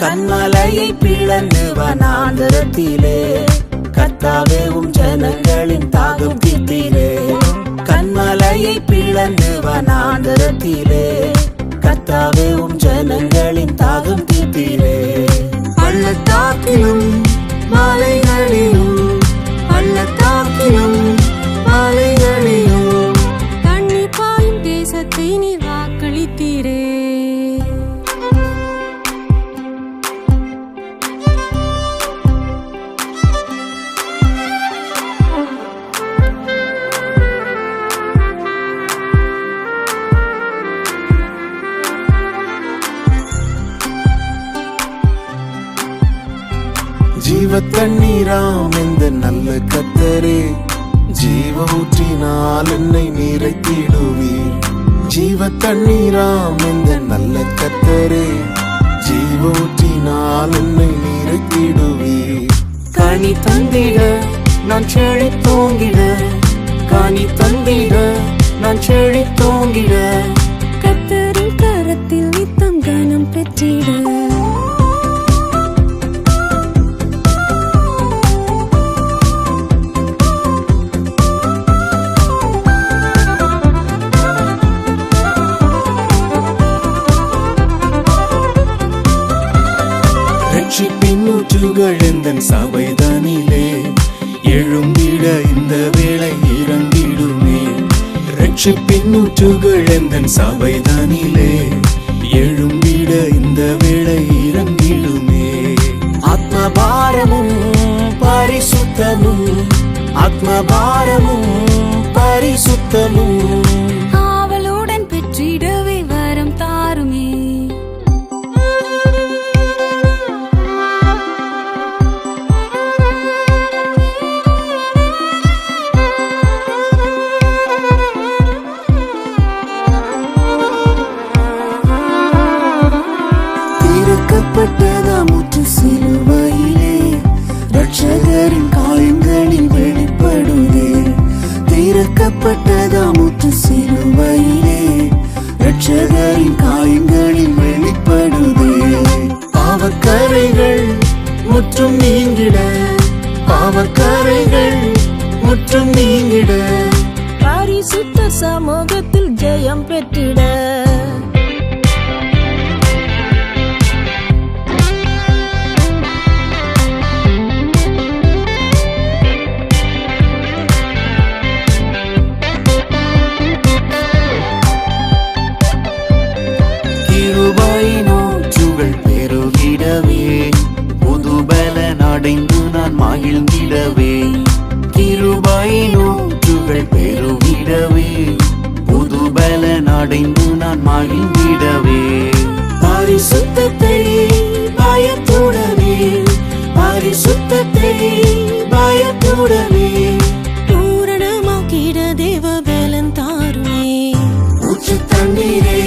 கண்மலையை பிளந்து வனாந்தரத்திலே கர்த்தாவே உம் ஜனங்களின் தாகம் தீர்த்தீரே. கண்மலையை பிளந்து வனாந்தரத்திலே கர்த்தாவே உம் ஜனங்களின் தாகம் தீர்த்தீரே. பள்ளத்தாக்கிலும் மலைகளிலும் பள்ளத்தாக்கிலும் மலைகளிலும் தண்ணீர் பாயும் தேசத்தை நீர் வாக்களித்தீரே. ஜீவ தண்ணீராம் இந்த நல்ல கர்த்தரே, ஜீவ ஊற்றினால் என்னை நிறைத்திடுவீர். ஜீவ தண்ணீராம் இந்த நல்ல கர்த்தரே, ஜீவ ஊற்றினால் என்னை நிறைத்திடுவீர். கனி தந்திட நான் செழித்தோங்கிட, கனி தந்திட நான் செழித்தோங்கிட, கர்த்தரின் கரத்தில் நித்தம் கனம் பெற்றிட. ரட்சிப்பின் ஊற்றுகள் எந்தன் சபைதனிலே எழும்பிட இந்த வேளை இறங்கிடுமே. ரட்சிப்பின் ஊற்றுகள் எந்தன் சபைதனிலே எழும்பிட இந்த வேளை இறங்கிடுமே. ஆத்மபாரமும் பரிசுத்தமும், ஆத்மபாரமும் பரிசுத்தமும் ஆவலுடன் பெற்றிடவே வரம் தாருமே. திறக்கப்பட்டதாமுற்று சிலுவையிலே ரட்சகரின் காயங்களில் வெளிப்படுதே. திறக்கப்பட்டதாமுற்று சிலுவையிலே ரட்சகரின் காயங்களில் வெளிப்படுதே. பாவக்கரைகள் முற்றும் நீங்கிட, பாவக்கரைகள் முற்றும் நீங்கிட, பரிசுத்த சமூகத்தில் ஜெயம் பெற்றிட. கிருபையினூற்றுகள் பெருகிடவே புதுபலன் அடைந்து நான் மகிழ்ந்திடவே. கிருபையினூற்றுகள் பெருகிடவே புதுபலன் அடைந்து நான் மகிழ்ந்திடவே. பரிசுத்தத்தை பயத்துடனே, பரிசுத்தத்தை பயத்துடனே பூரணமாக்கிட தேவ பலன் தாருமே. ஊற்று தண்ணீரே